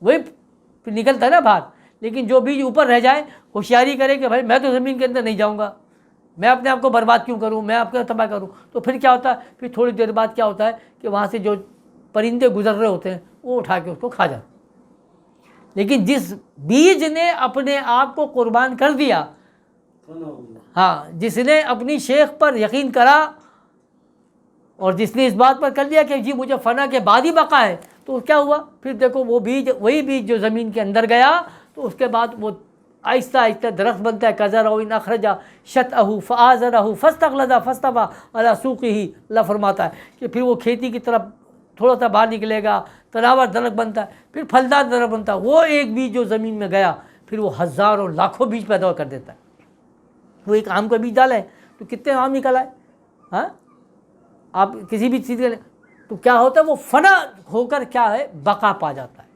وہی پھر نکلتا ہے نا باہر. لیکن جو بیج اوپر رہ جائے ہوشیاری کرے کہ بھائی میں تو زمین کے اندر نہیں جاؤں گا, میں اپنے آپ کو برباد کیوں کروں, میں آپ کو تباہ کروں, تو پھر کیا ہوتا ہے, پھر تھوڑی دیر بعد کیا ہوتا ہے کہ وہاں سے جو پرندے گزر رہے ہوتے ہیں وہ اٹھا کے اس کو کھا جاتے. لیکن جس بیج نے اپنے آپ کو قربان کر دیا, ہاں, جس نے اپنی شیخ پر یقین کرا اور جس نے اس بات پر کر لیا کہ جی مجھے فنا کے بعد ہی بقا ہے, تو کیا ہوا پھر دیکھو وہ بیج, وہی بیج جو زمین کے اندر گیا تو اس کے بعد وہ آہستہ آہستہ درخت بنتا ہے. کزرع ان اخرج شطأہ فآزرہ فاستغلظ فاستوى علی سوقہ. اللہ فرماتا ہے کہ پھر وہ کھیتی کی طرف تھوڑا سا باہر نکلے گا, تناور درخت بنتا ہے, پھر پھلدار درخت بنتا ہے. وہ ایک بیج جو زمین میں گیا پھر وہ ہزاروں لاکھوں بیج پیدا کر دیتا ہے. وہ ایک آم کا بیج ڈالا ہے تو کتنے آم نکل آئے. ہاں, آپ کسی بھی چیز کے تو کیا ہوتا ہے وہ فنا ہو کر کیا ہے بقا پا جاتا ہے.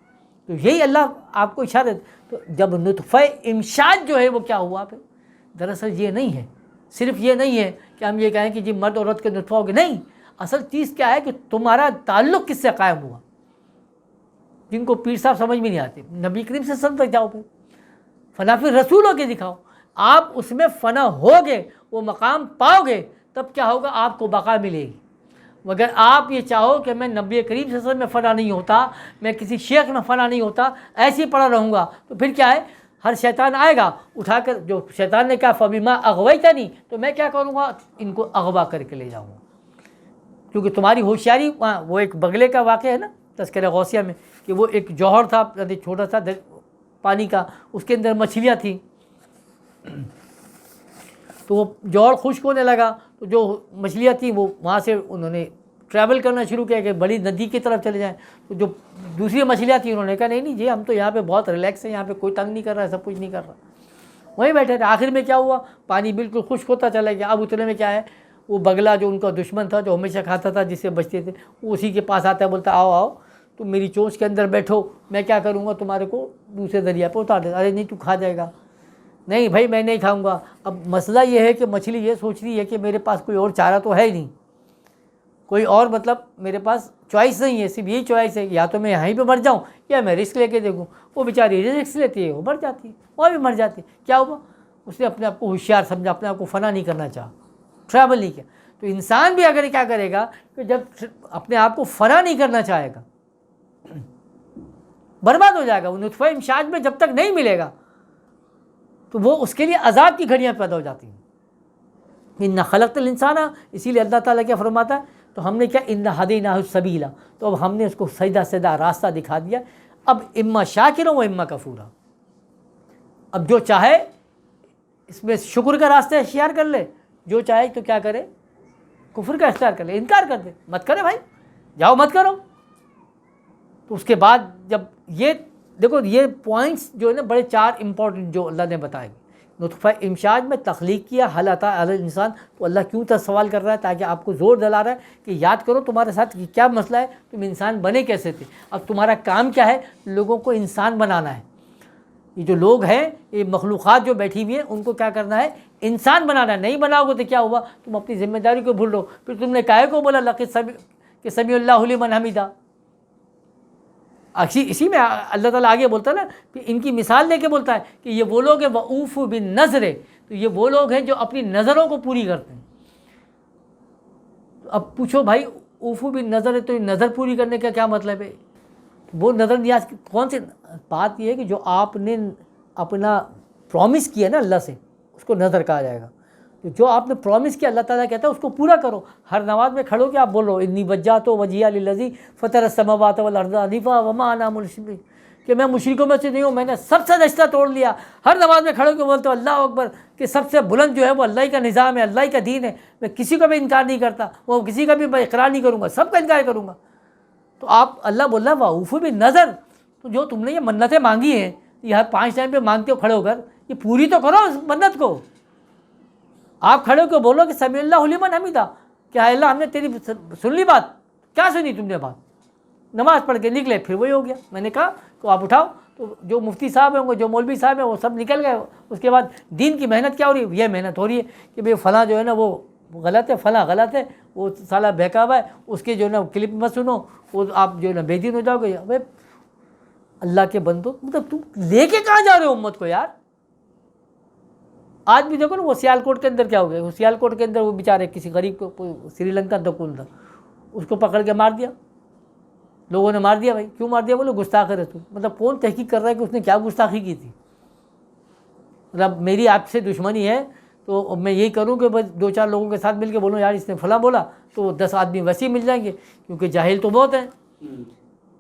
تو یہی اللہ آپ کو اشارہ. تو جب نطفہ امشاج جو ہے وہ کیا ہوا پھر, دراصل یہ نہیں ہے, صرف یہ نہیں ہے کہ ہم یہ کہیں کہ جی مرد عورت کے نطفہ ہو گئے, نہیں. اصل چیز کیا ہے کہ تمہارا تعلق کس سے قائم ہوا. جن کو پیر صاحب سمجھ میں نہیں آتے, نبی کریم سے سن تک جاؤ, پھر فنا پھر رسول ہو کے دکھاؤ. آپ اس میں فنا ہوگے, وہ مقام پاؤ گے, تب کیا ہوگا آپ کو بقا ملے گی. مگر آپ یہ چاہو کہ میں نبی کریم صلی اللہ علیہ وسلم میں فنا نہیں ہوتا, میں کسی شیخ میں فنا نہیں ہوتا, ایسے ہی پڑا رہوں گا, تو پھر کیا ہے ہر شیطان آئے گا اٹھا کر. جو شیطان نے کہا فبما اغویتنی, تو میں کیا کروں گا, ان کو اغوا کر کے لے جاؤں گا. کیونکہ تمہاری ہوشیاری, وہ ایک بگلے کا واقعہ ہے نا تذکرہ غوثیہ میں, کہ وہ ایک جوہر تھا چھوٹا سا پانی کا, اس کے اندر مچھلیاں تھیں, تو وہ جوہر خشک ہونے لگا, تو جو مچھلیاں تھیں وہ وہاں سے انہوں نے ٹریول کرنا شروع کیا کہ بڑی ندی کی طرف چلے جائیں. تو جو دوسری مچھلیاں تھیں انہوں نے کہا نہیں نہیں جی ہم تو یہاں پہ بہت ریلیکس ہیں, یہاں پہ کوئی تنگ نہیں کر رہا ہے, سب کچھ نہیں کر رہا, وہیں بیٹھے تھے. آخر میں کیا ہوا, پانی بالکل خشک ہوتا چلا گیا. اب اتنے میں کیا ہے, وہ بگلا جو ان کا دشمن تھا, جو ہمیشہ کھاتا تھا, جس سے بچتے تھے, وہ اسی کے پاس آتا ہے, بولتا آؤ آؤ تم میری چونچ کے اندر بیٹھو, میں کیا کروں گا تمہارے کو دوسرے دریا پہ اتار دے. ارے نہیں تو کھا جائے گا. نہیں بھائی میں نہیں کھاؤں گا. اب مسئلہ یہ ہے کہ مچھلی یہ سوچ رہی ہے کہ میرے پاس کوئی اور چارہ تو ہے ہی نہیں, کوئی اور مطلب میرے پاس چوائس نہیں ہے, صرف یہی چوائس ہے کہ یا تو میں یہیں پہ مر جاؤں یا میں رسک لے کے دیکھوں. وہ بیچاری رسک لیتی ہے, وہ مر جاتی ہے, وہ بھی مر جاتی ہے. کیا ہوا, اس نے اپنے آپ کو ہوشیار سمجھا, اپنے آپ کو فنا نہیں کرنا چاہا, ٹریول نہیں کیا. تو انسان بھی اگر کیا کرے گا کہ جب اپنے آپ کو فنا نہیں کرنا چاہے گا, برباد ہو جائے گا. وہ نطفہ امشاج میں جب تک نہیں ملے گا تو وہ اس کے لیے عذاب کی گھڑیاں پیدا ہو جاتی ہیں. اِنَّا خَلَقْتَ الْإِنسَانَ, اسی لیے اللہ تعالیٰ کیا فرماتا ہے, تو ہم نے کیا اِنَّا هَدَيْنَاهُ السَّبِيلَ, تو اب ہم نے اس کو سیدھا راستہ دکھا دیا. اب اما شاکر و اما کفورا, اب جو چاہے اس میں شکر کا راستہ اختیار کر لے, جو چاہے تو کیا کرے کفر کا اختیار کر لے, انکار کر دے, مت کرے بھائی, جاؤ مت کرو. تو اس کے بعد جب یہ دیکھو یہ پوائنٹس جو ہے نا بڑے 4 امپورٹنٹ جو اللہ نے بتائے. نطفہ امشاج میں تخلیق کیا حل اتی علی الانسان, تو اللہ کیوں تک سوال کر رہا ہے, تاکہ آپ کو زور دلا رہا ہے کہ یاد کرو تمہارے ساتھ کیا مسئلہ ہے, تم انسان بنے کیسے تھے. اب تمہارا کام کیا ہے, لوگوں کو انسان بنانا ہے. یہ جو لوگ ہیں, یہ مخلوقات جو بیٹھی ہوئی ہیں, ان کو کیا کرنا ہے, انسان بنانا ہے. نہیں بناؤ گے تو کیا ہوا, تم اپنی ذمہ داری کو بھول رہو. پھر تم نے کاہے کو بولا کہ سمیع اللہ لمن حمیدہ. اسی میں اللہ تعالیٰ آگے بولتا ہے نا, کہ ان کی مثال دے کے بولتا ہے کہ یہ وہ لوگ ہیں وَأُوفُوا بِالنَّذْرِ, تو یہ وہ لوگ ہیں جو اپنی نظروں کو پوری کرتے ہیں. اب پوچھو بھائی اوفو بالنظر, تو نظر پوری کرنے کا کیا مطلب ہے. وہ نظر نیاز کون سی بات, یہ ہے کہ جو آپ نے اپنا پرومس کیا نا اللہ سے, اس کو نظر کہا جائے گا. تو جو آپ نے پرومس کیا اللہ تعالیٰ کہتا ہے اس کو پورا کرو. ہر نماز میں کھڑو کہ آپ بولو انی وجہت وجہیہ للذی فطر السماوات والارض حنیفا وما انا من المشرکین, کہ میں مشرکوں میں سے نہیں ہوں, میں نے سب سے رشتہ توڑ لیا. ہر نماز میں کھڑو کہ بولتے ہو اللہ اکبر, کہ سب سے بلند جو ہے وہ اللہ کا نظام ہے, اللہ کا دین ہے. میں کسی کا بھی انکار نہیں کرتا, وہ کسی کا بھی میں اقرار نہیں کروں گا, سب کا انکار کروں گا. تو آپ اللہ بول رہا ہے واوفوا بالنظر, تو جو تم نے یہ منتیں مانگی ہیں, یہ ہر 5 ٹائم پہ مانگتے ہو کھڑے ہو کر, یہ پوری تو کرو اس منت کو. آپ کھڑے ہو کے بولو کہ سمیع اللہ لمن حمیدہ, کہ اللہ ہم نے تیری سن لی بات. کیا سنی تم نے بات, نماز پڑھ کے نکلے, پھر وہی ہو گیا. میں نے کہا تو آپ اٹھاؤ, تو جو مفتی صاحب ہیں, جو مولوی صاحب ہیں, وہ سب نکل گئے. اس کے بعد دین کی محنت کیا ہو رہی ہے, یہ محنت ہو رہی ہے کہ بھئی فلاں جو ہے نا وہ غلط ہے, فلاں غلط ہے, وہ سالہ بہکا ہوا ہے, اس کے جو ہے نا کلپ مت سنو, وہ آپ جو ہے نا بے دین ہو جاؤ گے. اللہ کے بندو، مطلب تم لے کے کہاں جا رہے ہو امت کو یار؟ آج بھی دیکھو نا وہ سیالکوٹ کے اندر کیا ہو گیا، وہ سیالکوٹ کے اندر وہ بیچارے کسی غریب کو، سری لنکا تھا کون تھا، اس کو پکڑ کے مار دیا لوگوں نے، مار دیا بھائی، کیوں مار دیا؟ بولے گستاخ رسول۔ مطلب کون تحقیق کر رہا ہے کہ اس نے کیا گستاخی کی تھی؟ مطلب میری آپ سے دشمنی ہے تو میں یہی کروں کہ بس 2-4 لوگوں کے ساتھ مل کے بولوں یار اس نے فلاں بولا، تو 10 آدمی ویسے مل جائیں گے، کیونکہ جاہل تو بہت ہیں،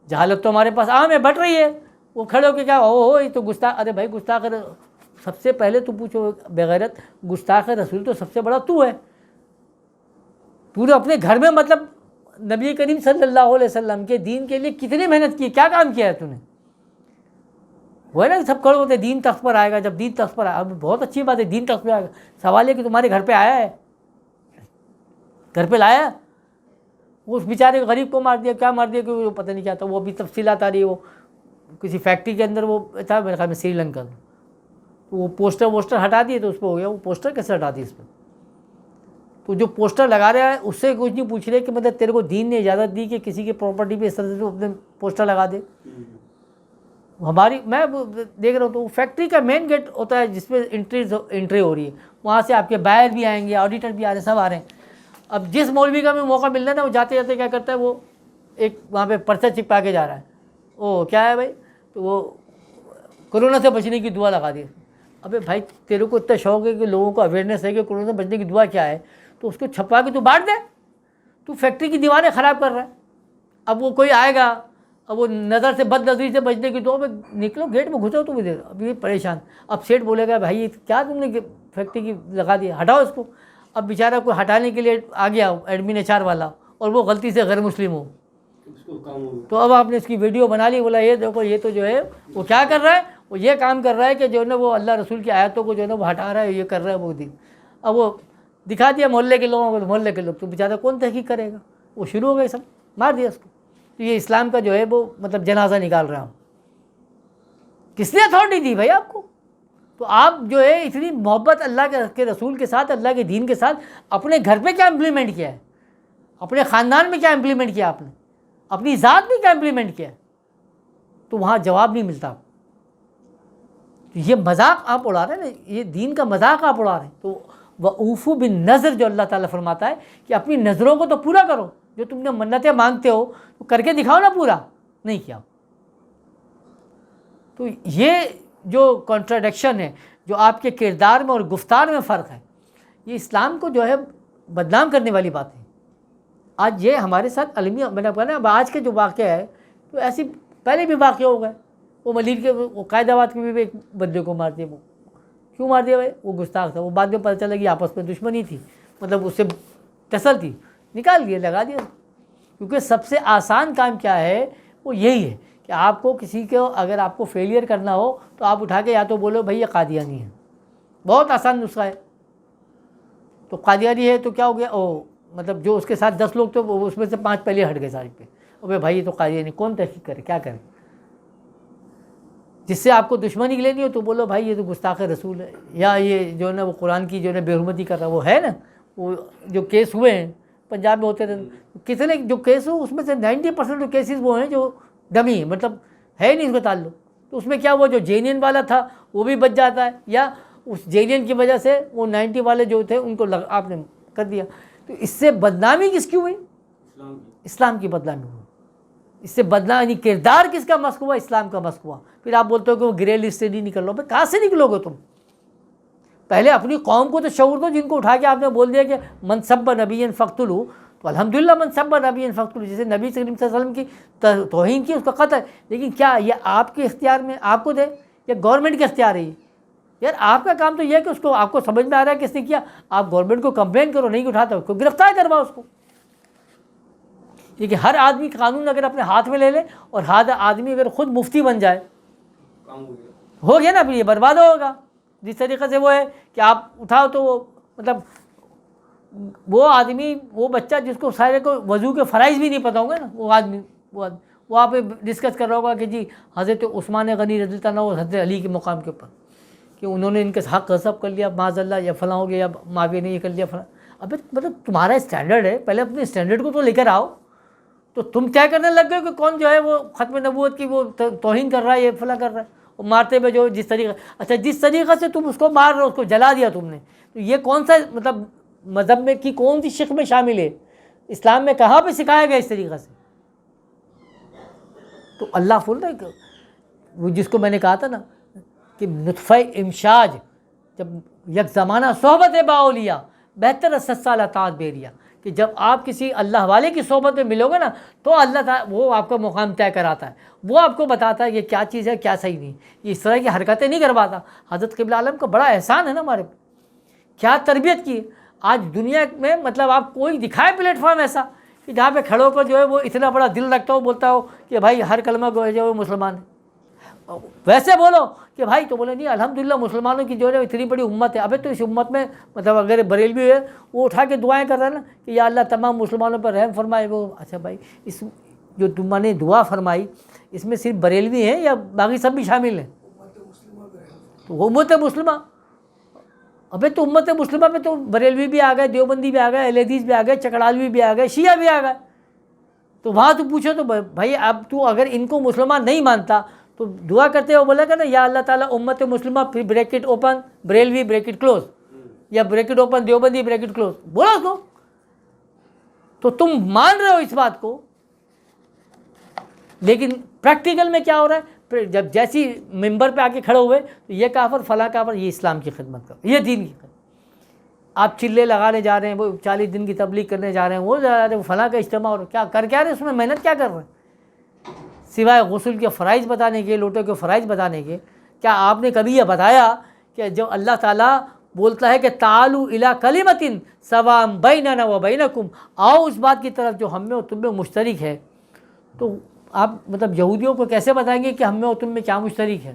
جہالت تو ہمارے پاس عام ہے، بٹ رہی ہے۔ وہ کھڑے ہو کے کیا ہو یہ تو گستاخ، ارے بھائی گستاخ سب سے پہلے تو پوچھو بغیرت، گستاخ رسول تو سب سے بڑا تو ہے۔ تو نے اپنے گھر میں مطلب نبی کریم صلی اللہ علیہ وسلم کے دین کے لیے کتنی محنت کی، کیا کام کیا ہے تو نے؟ وہ ہے نا سب کھڑے ہوتے دین تخت پر آئے گا، جب دین تخت پر آئے، اب بہت اچھی بات ہے دین تخت پہ آئے گا، سوال ہے کہ تمہارے گھر پہ آیا ہے، گھر پہ لایا؟ وہ اس بیچارے غریب کو مار دیا، کیا مار دیا کہ وہ پتہ نہیں کیا تھا، وہ ابھی تفصیلات آ رہی ہے، وہ کسی فیکٹری کے اندر وہ تھا میرے خیال میں سری لنکا میں، تو وہ پوسٹر ہٹا دیے تو اس پہ ہو گیا، وہ پوسٹر کیسے ہٹا دیے اس پہ؟ تو جو پوسٹر لگا رہا ہے اس سے کچھ نہیں پوچھ رہے کہ مطلب تیرے کو دین نے اجازت دی کہ کسی کی پراپرٹی پہ اس طرح سے تو اپنے پوسٹر لگا دے؟ ہماری میں دیکھ رہا ہوں تو وہ فیکٹری کا مین گیٹ ہوتا ہے جس پہ انٹری ہو رہی ہے، وہاں سے آپ کے بائر بھی آئیں گے، آڈیٹر بھی آ رہے ہیں، سب آ رہے ہیں۔ اب جس مولوی کا بھی موقع مل رہا ہے نا، وہ جاتے جاتے کیا کرتا ہے، وہ ایک وہاں پہ پرچہ چپکا کے جا رہا ہے، او کیا ہے بھائی، تو وہ کورونا سے بچنے کی دعا لگا دی۔ ابے بھائی تیرے کو اتنا شوق ہے کہ لوگوں کو اویئرنیس ہے کہ کورونا سے بچنے کی دعا کیا ہے، تو اس کو چھپا کے تو بانٹ دے، تو فیکٹری کی دیواریں خراب کر رہا ہے۔ اب وہ کوئی آئے گا، اب وہ نظر سے بد نظری سے بچنے کی دعا میں نکلو، گیٹ میں گھسو، تو اب یہ پریشان، اب سیٹ بولے گا بھائی کیا تم نے فیکٹری کی لگا دی، ہٹاؤ اس کو۔ اب بیچارہ کوئی ہٹانے کے لیے آ گیا ایڈمن HR والا، اور وہ غلطی سے غیر مسلم ہو، تو اب آپ نے اس کی ویڈیو بنا لی، بولا یہ دیکھو یہ تو جو ہے وہ کیا کر رہا ہے، وہ یہ کام کر رہا ہے کہ جو ہے نا وہ اللہ رسول کی آیتوں کو جو ہے نا وہ ہٹا رہا ہے، یہ کر رہا ہے وہ دن۔ اب وہ دکھا دیا محلے کے لوگوں کو، محلے کے لوگ تو بیچارہ کون تحقیق کرے گا، وہ شروع ہو گئے سب، مار دیا اس کو۔ تو یہ اسلام کا جو ہے وہ مطلب جنازہ نکال رہا ہوں، کس نے اتھارٹی دی بھائی آپ کو؟ تو آپ جو ہے اتنی محبت اللہ کے رسول کے ساتھ، اللہ کے دین کے ساتھ، اپنے گھر پہ کیا امپلیمنٹ کیا ہے، اپنے خاندان میں کیا امپلیمنٹ کیا آپ نے، اپنی ذات میں کیا امپلیمنٹ کیا ہے، تو وہاں جواب نہیں ملتا۔ یہ مذاق آپ اڑا رہے ہیں نا، یہ دین کا مذاق آپ اڑا رہے ہیں۔ تو وَأُوفُوا بِالنَّذْرِ جو اللہ تعالیٰ فرماتا ہے کہ اپنی نظروں کو تو پورا کرو، جو تم نے منتیں مانگتے ہو تو کر کے دکھاؤ نا، پورا نہیں کیا۔ تو یہ جو کنٹراڈکشن ہے، جو آپ کے کردار میں اور گفتار میں فرق ہے، یہ اسلام کو جو ہے بدنام کرنے والی بات ہے۔ آج یہ ہمارے ساتھ المیہ، میں نے کہا نا اب آج کے جو واقعہ ہے تو ایسی پہلے بھی واقعہ ہو گئے، وہ ملیر کے وہ قائد آباد کے بھی ایک بندے کو مار دیا، وہ کیوں مار دیا بھائی؟ وہ گستاخ تھا، وہ بعد میں پتہ چلا کہ آپس میں دشمنی تھی، مطلب اس سے ٹسل تھی، نکال دیا، لگا دیا۔ کیونکہ سب سے آسان کام کیا ہے، وہ یہی ہے کہ آپ کو کسی کو اگر آپ کو فیلئر کرنا ہو تو آپ اٹھا کے یا تو بولو بھائی یہ قادیانی ہے، بہت آسان نسخہ ہے۔ تو قادیانی ہے تو کیا ہو گیا، او مطلب جو اس کے ساتھ 10 لوگ تھے وہ اس میں سے 5 پہلے ہٹ گئے سارے پہ، ابے بھائی یہ تو قادیانی، کون تحقیق کرے، کیا کرے؟ جس سے آپ کو دشمنی لینی ہو تو بولو بھائی یہ تو گستاخ رسول ہے، یا یہ جو ہے نا وہ قرآن کی جو ہے نا بے حرمتی کر رہا ہے، وہ ہے نا، وہ جو کیس ہوئے ہیں پنجاب میں ہوتے رہے، کتنے جو کیس ہو اس میں سے 90% جو کیسز وہ ہیں جو ڈمی ہیں، مطلب ہے نہیں اس کا تعلق، تو اس میں کیا وہ جو جینین والا تھا وہ بھی بچ جاتا ہے، یا اس جینین کی وجہ سے وہ 90 والے جو تھے ان کو آپ نے کر دیا۔ تو اس سے بدنامی کس کی ہوئی؟ اسلام کی بدنامی ہوئی۔ اس سے بدنام یعنی کردار کس کا مسک ہوا؟ اسلام کا مسک ہوا۔ پھر آپ بولتے ہو کہ وہ گرے لسٹ سے نہیں نکل رہا، کہاں سے نکلو گے تم؟ پہلے اپنی قوم کو تو شعور دو، جن کو اٹھا کے آپ نے بول دیا کہ من سب نبی فاقتلوا، تو الحمدللہ من سب نبی فاقتلوا، جسے نبی صلی اللہ علیہ وسلم کی توہین کی اس کا قتل، لیکن کیا یہ آپ کے اختیار میں آپ کو دے یا گورنمنٹ کے اختیار ہے؟ یار آپ کا کام تو یہ ہے کہ اس کو آپ کو سمجھ میں آ رہا ہے کس نے کیا، آپ گورنمنٹ کو کمپلین کرو، نہیں اٹھاتا اس کو گرفتار کرواؤ اس کو۔ لیکن ہر آدمی قانون اگر اپنے ہاتھ میں لے لے اور ہر آدمی اگر خود مفتی بن جائے، ہو گیا نا، پھر یہ برباد ہوگا۔ جس طریقے سے وہ ہے کہ آپ اٹھاؤ تو وہ مطلب وہ آدمی، وہ بچہ جس کو سارے کو وضو کے فرائض بھی نہیں پتہ ہوں گے نا، وہ آدمی وہ آپ ڈسکس کر رہا ہوگا کہ جی حضرت عثمان غنی رضی اللہ عنہ اور حضرت علی کے مقام کے اوپر کہ انہوں نے ان کے حق غصب کر لیا معاذ اللہ، یا فلاں ہو گیا، یا معاویہ نے یہ کر لیا فلاں۔ اب مطلب تمہارا اسٹینڈرڈ ہے، پہلے اپنے اسٹینڈرڈ کو تو لے کر آؤ، تو تم طے کرنے لگ گئے کہ کون جو ہے وہ ختم نبوت کی وہ توہین کر رہا ہے، یہ فلاں کر رہا ہے، وہ مارتے ہوئے جو جس طریقے، اچھا جس طریقے سے تم اس کو مار رہے ہو، اس کو جلا دیا تم نے، تو یہ کون سا مطلب مذہب میں کی کون سی شق میں شامل ہے؟ اسلام میں کہاں پہ سکھایا گیا اس طریقے سے؟ تو اللہ بول رہا ہے کہ وہ جس کو میں نے کہا تھا نا کہ نطفہ امشاج، جب یک زمانہ صحبت باولیا بہتر 7 سال اطاعت بیریا، کہ جب آپ کسی اللہ والے کی صحبت میں ملو گے نا تو اللہ تعالیٰ وہ آپ کا مقام طے کراتا ہے، وہ آپ کو بتاتا ہے یہ کیا چیز ہے کیا صحیح نہیں، یہ اس طرح کی حرکتیں نہیں کرواتا۔ حضرت قبلہ عالم کا بڑا احسان ہے نا ہمارے پہ، کیا تربیت کی۔ آج دنیا میں مطلب آپ کوئی دکھائے پلیٹ فارم ایسا کہ جہاں پہ کھڑوں کو جو ہے وہ اتنا بڑا دل رکھتا ہو، بولتا ہو کہ بھائی ہر کلمہ کو جو ہے وہ مسلمان ہے، ویسے بولو کہ بھائی تو بولے نہیں الحمدللہ مسلمانوں کی جو ہے اتنی بڑی امت ہے۔ ابے تو اس امت میں مطلب اگر بریلوی ہے وہ اٹھا کے دعائیں کر رہا ہے نا کہ یا اللہ تمام مسلمانوں پر رحم فرمائے، وہ اچھا بھائی اس جو تم نے دعا فرمائی اس میں صرف بریلوی ہیں یا باقی سب بھی شامل ہیں؟ تو وہ امت مسلمہ، ابے تو امت مسلمہ میں تو بریلوی بھی آ گئے، دیوبندی بھی آ گئے، اہل حدیث بھی آ گئے، چکڑالوی بھی آ گئے، شیعہ بھی آ گئے۔ تو وہاں تو پوچھو تو بھائی اب تو اگر ان کو مسلمان نہیں مانتا تو دعا کرتے ہو بولا کہ نا یا اللہ تعالیٰ امت مسلمہ پھر bracket open Barelvi bracket close, یا bracket open Deobandi bracket close, بولا اس کو۔ تو تم مان رہے ہو اس بات کو، لیکن پریکٹیکل میں کیا ہو رہا ہے؟ پھر جب جیسی ممبر پہ آ کے کھڑے ہوئے تو یہ کافر فلاں کافر، یہ اسلام کی خدمت کرو، یہ دین کی خدمت۔ آپ چلے لگانے جا رہے ہیں، وہ 40 دن کی تبلیغ کرنے جا رہے ہیں، وہ جا رہے ہیں، وہ فلاں کا اجتماع، اور کیا کر رہے ہیں اس میں محنت کیا کر رہے ہیں سوائے غسل کے فرائض بتانے کے، لوٹوں کے فرائض بتانے کے؟ کیا آپ نے کبھی یہ بتایا کہ جو اللہ تعالیٰ بولتا ہے کہ تعالوا الی کلمۃ سواء بیننا و بینکم، آؤ اس بات کی طرف جو ہم میں اور تم میں مشترک ہے، تو آپ مطلب یہودیوں کو کیسے بتائیں گے کہ ہم میں اور تم میں کیا مشترک ہے؟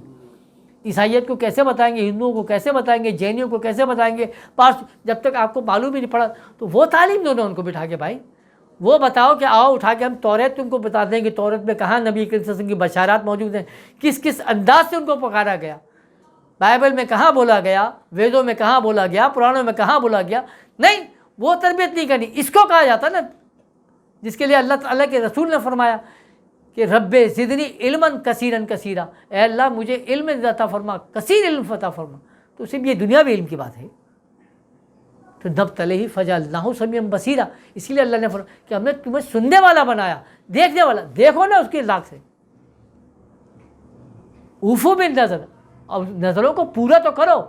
عیسائیت کو کیسے بتائیں گے؟ ہندوؤں کو کیسے بتائیں گے؟ جینیوں کو کیسے بتائیں گے؟ جب تک آپ کو معلوم ہی نہیں پڑا تو وہ تعلیم دو نا ان کو بٹھا کے، بھائی وہ بتاؤ کہ آؤ اٹھا کے ہم توریت تم کو بتا دیں کہ توریت میں کہاں نبی کریم صلی اللہ علیہ وسلم کی بشارات موجود ہیں، کس کس انداز سے ان کو پکارا گیا، بائبل میں کہاں بولا گیا، ویدوں میں کہاں بولا گیا، پرانوں میں کہاں بولا گیا؟ نہیں، وہ تربیت نہیں کرنی۔ اس کو کہا جاتا نا جس کے لیے اللہ تعالیٰ کے رسول نے فرمایا کہ رب زدنی علما کثیرا کثیرا، اے اللہ مجھے علم عطا فرما، کثیر علم عطا فرما۔ تو صرف یہ دنیاوی علم کی بات ہے، تو نبتلہ فجعلناہ سمیعا بصیرا، اسی لیے اللہ نے فرمایا کہ ہم نے تمہیں سننے والا بنایا، دیکھنے والا، دیکھو نا اس کی ذات سے، اوفو بالنظر، اور نظروں کو پورا تو کرو۔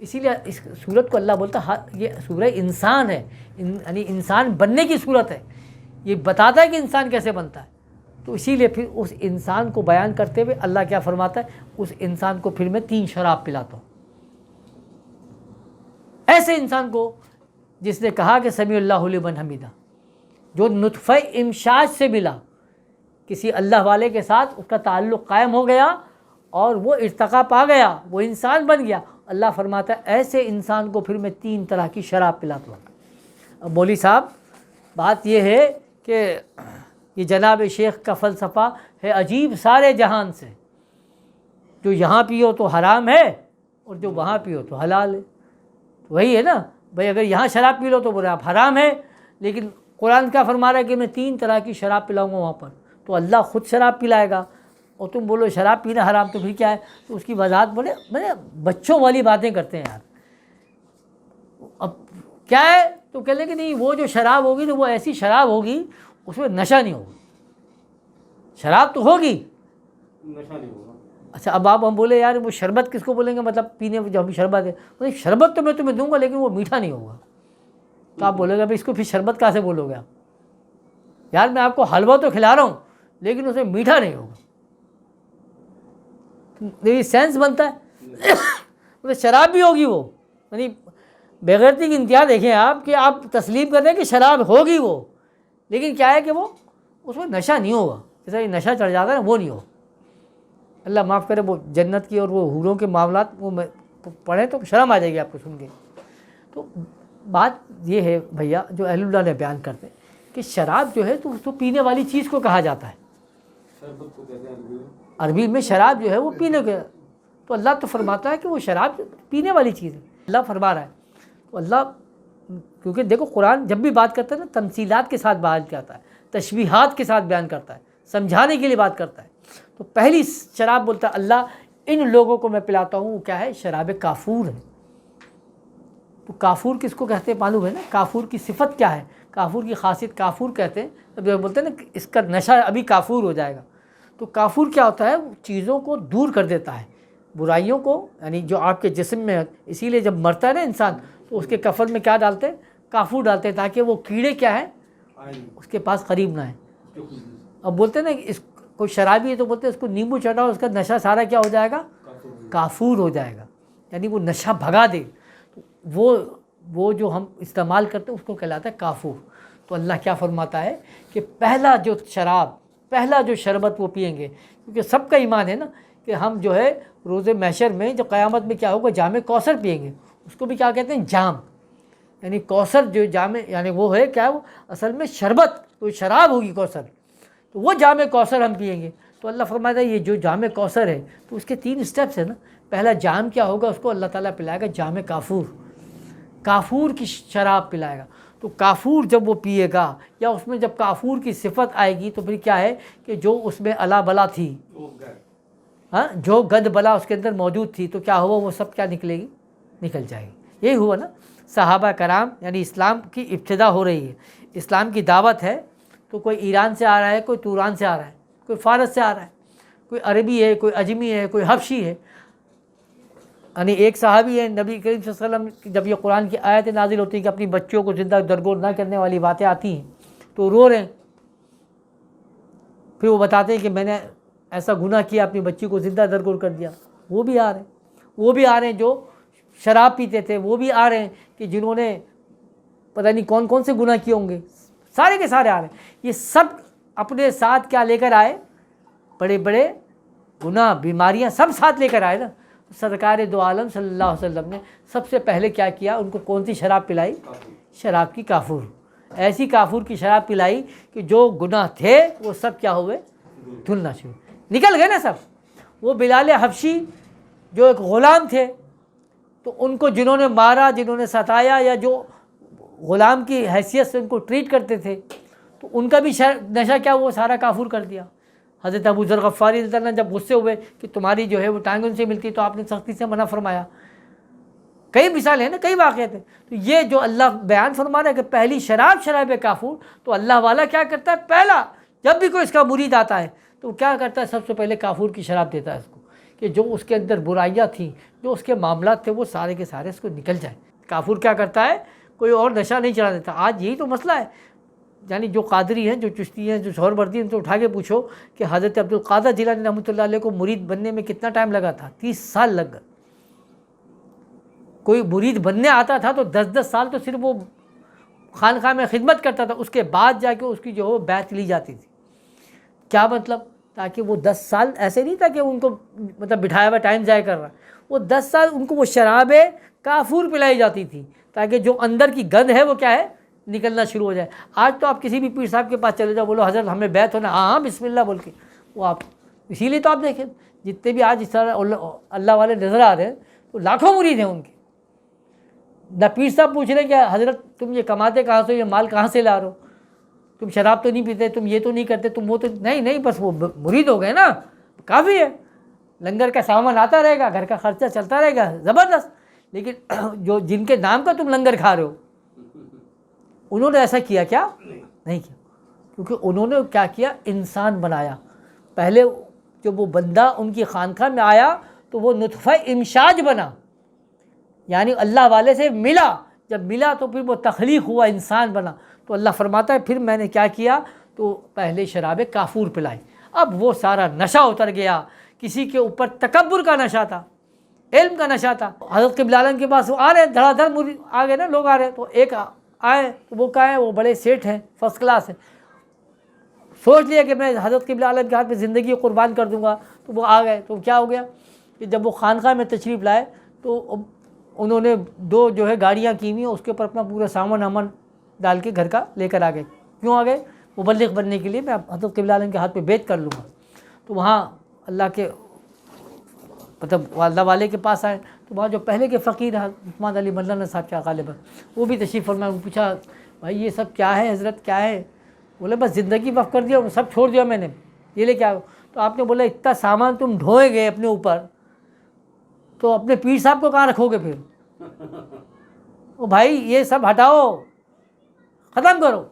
اسی لیے اس صورت کو اللہ بولتا ہے یہ سورہ انسان ہے، یعنی انسان بننے کی صورت ہے، یہ بتاتا ہے کہ انسان کیسے بنتا ہے۔ تو اسی لیے پھر اس انسان کو بیان کرتے ہوئے اللہ کیا فرماتا ہے، اس انسان کو پھر میں 3 شراب پلاتا ہوں۔ ایسے انسان کو جس نے کہا کہ سمیع اللہ لمن حمیدہ، جو نطفہ امشاج سے ملا، کسی اللہ والے کے ساتھ اس کا تعلق قائم ہو گیا اور وہ ارتقا پا گیا، وہ انسان بن گیا، اللہ فرماتا ہے ایسے انسان کو پھر میں 3 طرح کی شراب پلاتا ہوں۔ اب مولوی صاحب بات یہ ہے کہ یہ جناب شیخ کا فلسفہ ہے عجیب سارے جہان سے، جو یہاں پیو تو حرام ہے اور جو وہاں پیو تو حلال ہے۔ وہی ہے نا بھائی، اگر یہاں شراب پی لو تو بولے آپ حرام ہے، لیکن قرآن کا فرما رہا ہے کہ میں 3 طرح کی شراب پلاؤں گا وہاں پر، تو اللہ خود شراب پلائے گا، اور تم بولو شراب پینا حرام، تو پھر کیا ہے؟ تو اس کی وضاحت بولے میں نے بچوں والی باتیں کرتے ہیں یار۔ اب کیا ہے تو کہہ لیں کہ نہیں وہ جو شراب ہوگی تو وہ ایسی شراب ہوگی اس میں نشہ نہیں ہوگا، شراب تو ہوگی نشہ نہیں ہوگا۔ اچھا اب آپ ہم بولے یار وہ شربت کس کو بولیں گے، مطلب پینے جو ہم شربت ہے، شربت تو میں تمہیں دوں گا لیکن وہ میٹھا نہیں ہوگا، تو آپ بولے گا بھائی اس کو پھر شربت کہاں سے بولو گے آپ؟ یار میں آپ کو حلوہ تو کھلا رہا ہوں لیکن اس میں میٹھا نہیں ہوگا، یہ سینس بنتا ہے۔ شراب بھی ہوگی وہ، یعنی بغیرتی کی انتہا دیکھیں آپ کہ آپ تسلیم کر رہے ہیں کہ شراب ہوگی وہ، لیکن کیا ہے کہ وہ اس میں نشہ نہیں ہوگا، جیسا یہ نشہ چڑھ جاتا ہے نا وہ نہیں ہوگا۔ اللہ معاف کرے، وہ جنت کی اور وہ حوروں کے معاملات وہ پڑھیں تو شرم آ جائے گی آپ کو سن کے۔ تو بات یہ ہے بھیا جو اہل اللہ نے بیان کرتے ہیں کہ شراب جو ہے تو اس کو پینے والی چیز کو کہا جاتا ہے، شربت کو کہتے ہیں عربی میں، شراب جو ہے وہ پینے کے، تو اللہ تو فرماتا ہے کہ وہ شراب پینے والی چیز ہے، اللہ فرما رہا ہے۔ تو اللہ کیونکہ دیکھو قرآن جب بھی بات کرتا ہے نا تمثیلات کے ساتھ بات کرتا ہے، تشبیہات کے ساتھ بیان کرتا ہے، سمجھانے کے لیے بات کرتا ہے۔ تو پہلی شراب بولتا ہے اللہ ان لوگوں کو میں پلاتا ہوں، وہ کیا ہے؟ شراب کافور ہے۔ تو کافور کس کو کہتے ہیں معلوم ہے نا؟ کافور کی صفت کیا ہے؟ کافور کی خاصیت، کافور کہتے ہیں جب بولتے ہیں نا کہ اس کا نشہ ابھی کافور ہو جائے گا۔ تو کافور کیا ہوتا ہے؟ چیزوں کو دور کر دیتا ہے، برائیوں کو، یعنی جو آپ کے جسم میں، اسی لیے جب مرتا ہے نا انسان تو اس کے کفن میں کیا ڈالتے ہیں؟ کافور ڈالتے ہیں، تاکہ وہ کیڑے کیا ہیں اس کے پاس قریب نہ ہیں۔ اب بولتے ہیں نا کہ اس کوئی شرابی ہے تو بولتے ہیں اس کو نیمبو چٹاؤ، اس کا نشہ سارا کیا ہو جائے گا؟ کافور ہو جائے گا، یعنی وہ نشہ بھگا دے۔ وہ جو ہم استعمال کرتے ہیں اس کو کہلاتا ہے کافور۔ تو اللہ کیا فرماتا ہے کہ پہلا جو شراب، پہلا جو شربت وہ پئیں گے، کیونکہ سب کا ایمان ہے نا کہ ہم جو ہے روز محشر میں جو قیامت میں کیا ہوگا؟ جام کوثر پئیں گے۔ اس کو بھی کیا کہتے ہیں؟ جام، یعنی کوثر جو جام، یعنی وہ ہے کیا؟ وہ اصل میں شربت، کوئی شراب ہوگی کوثر، تو وہ جام کوثر ہم پئیں گے۔ تو اللہ فرماتا ہے یہ جو جام کوثر ہے تو اس کے 3 سٹیپس ہیں نا۔ پہلا جام کیا ہوگا؟ اس کو اللہ تعالیٰ پلائے گا جام کافور، کافور کی شراب پلائے گا۔ تو کافور جب وہ پیے گا، یا اس میں جب کافور کی صفت آئے گی تو پھر کیا ہے کہ جو اس میں الا بلا تھی، ہاں جو گد بلا اس کے اندر موجود تھی، تو کیا ہوا؟ وہ سب کیا نکلے گی؟ نکل جائے گی۔ یہی ہوا نا صحابہ کرام، یعنی اسلام کی ابتدا ہو رہی ہے، اسلام کی دعوت ہے، تو کوئی ایران سے آ رہا ہے، کوئی توران سے آ رہا ہے، کوئی فارس سے آ رہا ہے، کوئی عربی ہے، کوئی اجمی ہے، کوئی حبشی ہے۔ یعنی ایک صحابی ہے، نبی کریم صلی اللہ علیہ وسلم کی جب یہ قرآن کی آیتیں نازل ہوتی ہیں کہ اپنی بچیوں کو زندہ درگور نہ کرنے والی باتیں آتی ہیں تو رو رہے ہیں، پھر وہ بتاتے ہیں کہ میں نے ایسا گناہ کیا، اپنی بچی کو زندہ درگور کر دیا۔ وہ بھی آ رہے ہیں جو شراب پیتے تھے، وہ بھی آ رہے ہیں کہ جنہوں نے پتہ نہیں کون کون سے گناہ کیے ہوں گے، سارے کے سارے آ رہے ہیں۔ یہ سب اپنے ساتھ کیا لے کر آئے؟ بڑے بڑے گناہ، بیماریاں سب ساتھ لے کر آئے نا۔ سرکار دو عالم صلی اللہ علیہ وسلم نے سب سے پہلے کیا کیا؟ ان کو کون سی شراب پلائی؟ شراب کی کافور، ایسی کافور کی شراب پلائی کہ جو گناہ تھے وہ سب کیا ہوئے؟ دھلنا شروع، نکل گئے نا سب۔ وہ بلال حبشی جو ایک غلام تھے، تو ان کو جنہوں نے مارا، جنہوں نے ستایا، یا جو غلام کی حیثیت سے ان کو ٹریٹ کرتے تھے، تو ان کا بھی نشہ کیا وہ سارا کافور کر دیا۔ حضرت ابو ذر غفاری رضی اللہ عنہ جب غصے ہوئے کہ تمہاری جو ہے وہ ٹانگ ان سے ملتی، تو آپ نے سختی سے منع فرمایا۔ کئی مثالیں ہیں نا، کئی واقعات ہیں۔ تو یہ جو اللہ بیان فرما رہا ہے کہ پہلی شراب کافور، تو اللہ والا کیا کرتا ہے؟ پہلا جب بھی کوئی اس کا مرید آتا ہے تو وہ کیا کرتا ہے؟ سب سے پہلے کافور کی شراب دیتا ہے اس کو، کہ جو اس کے اندر برائیاں تھیں، جو اس کے معاملات تھے، وہ سارے کے سارے اس کو نکل جائیں۔ کافور کیا کرتا ہے؟ کوئی اور نشہ نہیں چلا دیتا۔ آج یہی تو مسئلہ ہے، یعنی جو قادری ہیں، جو چشتی ہیں، جو شور بردی ہیں، ان سے اٹھا کے پوچھو کہ حضرت عبدالقادر جیلانی رحمۃ اللہ علیہ کو مرید بننے میں کتنا ٹائم لگا تھا؟ 30 سال لگ گئے۔ کوئی مرید بننے آتا تھا تو 10 سال تو صرف وہ خانقاہ میں خدمت کرتا تھا، اس کے بعد جا کے اس کی جو بیعت لی جاتی تھی۔ کیا مطلب؟ تاکہ وہ 10 سال ایسے نہیں تھا کہ ان کو مطلب بٹھایا ہوا ٹائم ضائع کر رہا، وہ 10 سال ان کو وہ شراب کافور پلائی جاتی تھی، تاکہ جو اندر کی گند ہے وہ کیا ہے؟ نکلنا شروع ہو جائے۔ آج تو آپ کسی بھی پیر صاحب کے پاس چلے جاؤ، بولو حضرت ہمیں بیعت ہونا، ہاں بسم اللہ بول کے وہ آپ، اسی لیے تو آپ دیکھیں جتنے بھی آج اس طرح اللہ والے نظر آ رہے ہیں تو لاکھوں مرید ہیں ان کے۔ نہ پیر صاحب پوچھ رہے ہیں کہ حضرت تم یہ کماتے کہاں سے، یہ مال کہاں سے لا رہے ہو، تم شراب تو نہیں پیتے، تم یہ تو نہیں کرتے، تم وہ تو نہیں، بس وہ مرید ہو گئے نا، کافی ہے۔ لنگر کا سامان آتا رہے گا، گھر کا خرچہ چلتا رہے گا، زبردست۔ لیکن جو جن کے نام کا تم لنگر کھا رہے ہو، انہوں نے ایسا کیا کیا؟ نہیں کیا، کیونکہ انہوں نے کیا کیا؟ انسان بنایا۔ پہلے جب وہ بندہ ان کی خانقاہ میں آیا تو وہ نطفہ امشاج بنا، یعنی اللہ والے سے ملا، جب ملا تو پھر وہ تخلیق ہوا، انسان بنا۔ تو اللہ فرماتا ہے پھر میں نے کیا کیا؟ تو پہلے شراب کافور پلائی۔ اب وہ سارا نشہ اتر گیا۔ کسی کے اوپر تکبر کا نشہ تھا، علم کا نشہ تھا۔ حضرت قبلہ عالم کے پاس وہ آ رہے ہیں، دھڑا دھڑ آ گئے نا لوگ آ رہے ہیں، تو ایک آئے تو وہ کہا ہے وہ بڑے سیٹھ ہیں، فرسٹ کلاس ہیں، سوچ لیا کہ میں حضرت قبلہ عالم کے ہاتھ میں زندگی قربان کر دوں گا۔ تو وہ آ گئے، تو کیا ہو گیا کہ جب وہ خانقاہ میں تشریف لائے تو انہوں نے 2 جو ہے گاڑیاں کی ہوئی ہیں، اس کے اوپر اپنا پورا سامان امن ڈال کے گھر کا لے کر آ گئے۔ کیوں آ گئے؟ مبلغ بننے کے لیے، میں حضرت قبلہ عالم کے ہاتھ پہ بیعت کر لوں گا۔ تو وہاں اللہ کے مطلب والدہ والے کے پاس آئے، تو وہاں جو پہلے کے فقیر عثمان علی مولانا صاحب کیا غالباً وہ بھی تشریف فرمائے۔ پوچھا بھائی یہ سب کیا ہے حضرت، کیا ہے؟ بولے بس زندگی وقف کر دیا, سب چھوڑ دیا میں نے, یہ لے کے آؤ. تو آپ نے بولا اتنا سامان تم ڈھوئے گئے اپنے اوپر, تو اپنے پیر صاحب کو کہاں رکھو گے پھر؟ او بھائی یہ سب ہٹاؤ, ختم کرو.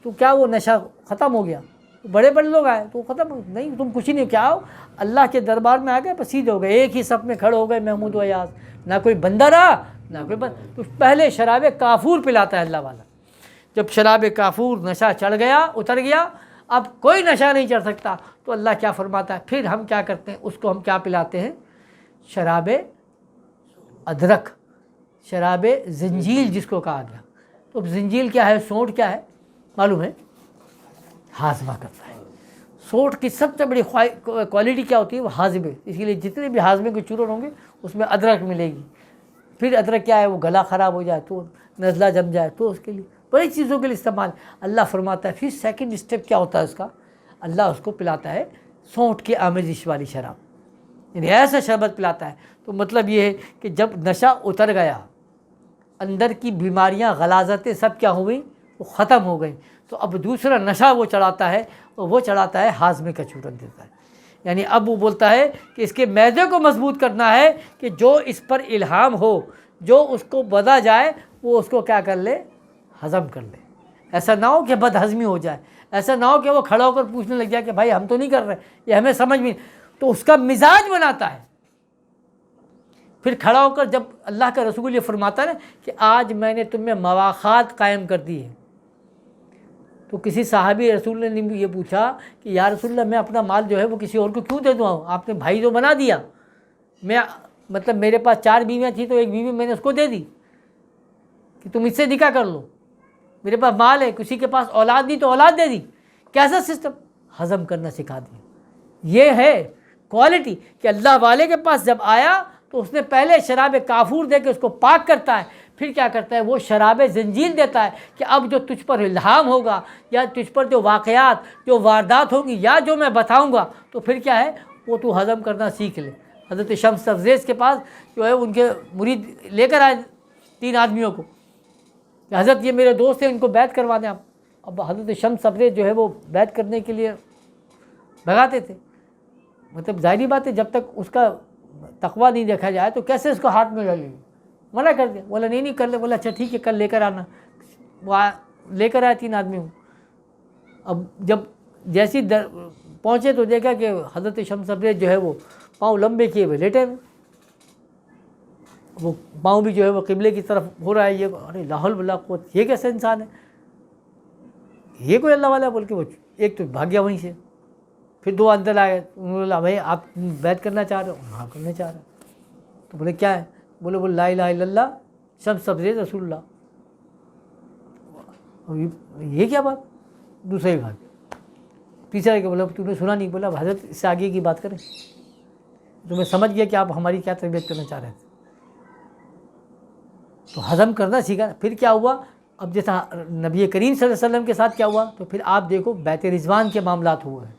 تو کیا وہ نشہ ختم ہو گیا؟ بڑے بڑے لوگ آئے تو ختم ہو نہیں, تم کچھ ہی نہیں, کیا ہو اللہ کے دربار میں آ گئے, بس سیدھے ہو گئے, ایک ہی صف میں کھڑے ہو گئے محمود و ایاز, نہ کوئی بندہ رہا نہ کوئی تو پہلے شراب کافور پلاتا ہے اللہ والا. جب شراب کافور نشہ چڑھ گیا, اتر گیا, اب کوئی نشہ نہیں چڑھ سکتا, تو اللہ کیا فرماتا ہے, پھر ہم کیا کرتے ہیں, اس کو ہم کیا پلاتے ہیں, شراب ادرک, شراب زنجیل جس کو کہا گیا. تو زنجیل کیا ہے, سونٹ کیا ہے معلوم ہے, ہاضمہ کرتا ہے. سونٹ کی سب سے بڑی کوالٹی کیا ہوتی ہے, وہ ہاضمے, اس لیے جتنے بھی ہاضمے کے چورن ہوں گے اس میں ادرک ملے گی. پھر ادرک کیا ہے, وہ گلا خراب ہو جائے تو, نزلہ جم جائے تو, اس کے لیے بڑی چیزوں کے لیے استعمال. اللہ فرماتا ہے پھر سیکنڈ اسٹیپ کیا ہوتا ہے اس کا, اللہ اس کو پلاتا ہے سونٹ کی آمیزش والی شراب, یعنی ایسا شربت پلاتا ہے. تو مطلب یہ ہے کہ جب نشہ اتر گیا, اندر کی بیماریاں غلاظتیں سب کیا ہوئیں, وہ ختم ہو گئیں, تو اب دوسرا نشہ وہ چڑھاتا ہے, اور وہ چڑھاتا ہے ہاضمے کا چورن دیتا ہے. یعنی اب وہ بولتا ہے کہ اس کے معدے کو مضبوط کرنا ہے, کہ جو اس پر الہام ہو, جو اس کو بدا جائے, وہ اس کو کیا کر لے, ہضم کر لے. ایسا نہ ہو کہ بد ہضمی ہو جائے, ایسا نہ ہو کہ وہ کھڑا ہو کر پوچھنے لگ جائے کہ بھائی ہم تو نہیں کر رہے, یہ ہمیں سمجھ میں, تو اس کا مزاج بناتا ہے. پھر کھڑا ہو کر جب اللہ کا رسول یہ فرماتا ہے نا کہ آج میں نے تم میں مواخات قائم کر دی ہے, تو کسی صحابی رسول نے یہ پوچھا کہ یا رسول اللہ میں اپنا مال جو ہے وہ کسی اور کو کیوں دے دوں, آپ نے بھائی تو بنا دیا, میں مطلب میرے پاس 4 بیویاں تھیں تو ایک بیوی میں نے اس کو دے دی کہ تم اس سے نکاح کر لو, میرے پاس مال ہے, کسی کے پاس اولاد نہیں تو اولاد دے دی. کیسا سسٹم, ہضم کرنا سکھا دیا. یہ ہے کوالٹی کہ اللہ والے کے پاس جب آیا تو اس نے پہلے شراب کافور دے کے اس کو پاک کرتا ہے, پھر کیا کرتا ہے, وہ شراب زنجیل دیتا ہے کہ اب جو تجھ پر الہام ہوگا, یا تجھ پر جو واقعات, جو واردات ہوں گی, یا جو میں بتاؤں گا, تو پھر کیا ہے, وہ تو ہضم کرنا سیکھ لے. حضرت شمس تبریز کے پاس جو ہے ان کے مرید لے کر آئے 3 آدمیوں کو کہ حضرت یہ میرے دوست ہیں, ان کو بیعت کروا دیں آپ. اب حضرت شمس تبریز جو ہے وہ بیعت کرنے کے لیے بھگاتے تھے. مطلب ظاہری بات ہے جب تک اس کا تقویٰ نہیں دیکھا جائے تو کیسے اس کو ہاتھ میں لے لیں, منع کر دیا. بولا نہیں کر لے. بولا اچھا ٹھیک ہے کل لے کر آنا. وہ لے کر آئے 3 آدمی. اب جب جیسی پہنچے تو دیکھا کہ حضرت شمس تبریز جو ہے وہ پاؤں لمبے کیے ہوئے لیٹے ہوئے, وہ پاؤں بھی جو ہے وہ قبلے کی طرف ہو رہا ہے. یہ ارے لا حول ولا قوت, یہ کیسے انسان ہے, یہ کوئی اللہ والا بول کے وہ ایک تو بھاگ گیا وہیں سے. پھر 2 اندر آئے, انہوں نے بولا بھائی آپ بیعت کرنا چاہ رہے ہو؟ ہاں کرنا چاہ رہے. تو بولے کیا ہے؟ بولے لا الہ الا اللہ شمس تبریز رسول اللہ. یہ کیا بات, دوسرے ہی بھاگ. تیسرا کہ بولا تم نے سنا نہیں؟ بولا حضرت اس سے آگے کی بات کریں, تو میں سمجھ گیا کہ آپ ہماری کیا تربیت کرنا چاہ رہے تھے. تو ہضم کرنا سیکھا. پھر کیا ہوا, اب جیسا نبی کریم صلی اللہ علیہ وسلم کے ساتھ کیا ہوا, تو پھر آپ دیکھو بیعت رضوان کے معاملات ہوئے ہیں,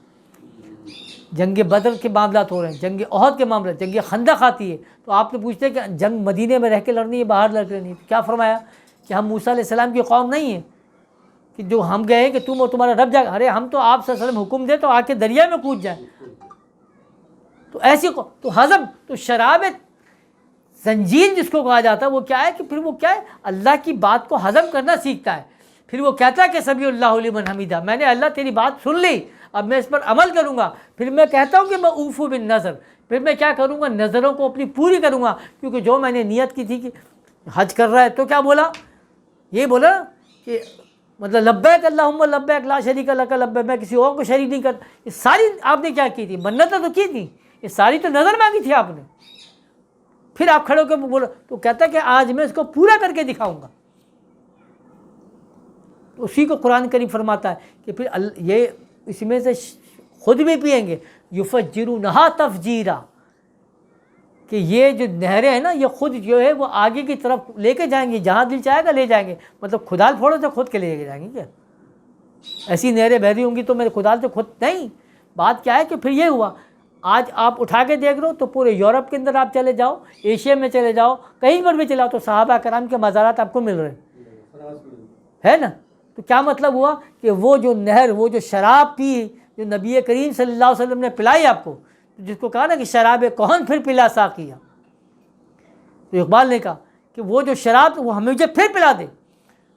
جنگ بدر کے معاملات ہو رہے ہیں, جنگ احد کے معاملات, جنگ خندق آتی ہے. تو آپ نے پوچھتے کہ جنگ مدینے میں رہ کے لڑنی ہے باہر لڑ کے نہیں؟ کیا فرمایا کہ ہم موسیٰ علیہ السلام کی قوم نہیں ہیں کہ جو ہم گئے کہ تم اور تمہارا رب جائے. ارے ہم تو آپ صلی اللہ علیہ وسلم حکم دے تو آ کے دریا میں کود جائیں. تو ایسی تو ہضم, تو شراب زنجیل جس کو کہا جاتا ہے وہ کیا ہے کہ پھر وہ کیا ہے, اللہ کی بات کو ہضم کرنا سیکھتا ہے. پھر وہ کہتا ہے کہ سمیع اللہ لمن حمیدہ, میں نے اللہ تیری بات سن لی, اب میں اس پر عمل کروں گا. پھر میں کہتا ہوں کہ میں اوفو بالنظر, پھر میں کیا کروں گا, نظروں کو اپنی پوری کروں گا. کیونکہ جو میں نے نیت کی تھی کہ حج کر رہا ہے تو کیا بولا, یہ بولا کہ مطلب لبیک اللہم لبیک لا شریک لک لبیک, میں کسی اور کو شریک نہیں کرتا. یہ ساری آپ نے کیا کی تھی, منتیں تو کی تھی, یہ ساری تو نظر مانگی تھی آپ نے. پھر آپ کھڑے ہو کے بولو, تو کہتا ہے کہ آج میں اس کو پورا کر کے دکھاؤں گا. اسی کو قرآن کریم فرماتا ہے کہ پھر یہ اس میں سے خود بھی پئیں گے, یفجرونہا تفجیرا, کہ یہ جو نہریں ہیں نا یہ خود جو ہے وہ آگے کی طرف لے کے جائیں گے, جہاں دل چاہے گا لے جائیں گے. مطلب کھدال پھوڑو تو خود کے لے کے جائیں گے کیا, ایسی نہریں بہ رہی ہوں گی تو میرے کھدال تو خود نہیں. بات کیا ہے کہ پھر یہ ہوا, آج آپ اٹھا کے دیکھ لو تو پورے یورپ کے اندر آپ چلے جاؤ, ایشیا میں چلے جاؤ, کہیں پر بھی چلاؤ تو صحابہ کرام کے مزارات آپ کو مل رہے ہیں, ہے نا. تو کیا مطلب ہوا کہ وہ جو نہر، وہ جو شراب پی، جو نبی کریم صلی اللہ علیہ وسلم نے پلائی آپ کو، جس کو کہا نا کہ شراب کون پھر پلا ساقیہ، تو اقبال نے کہا کہ وہ جو شراب وہ ہمیں مجھے پھر پلا دے،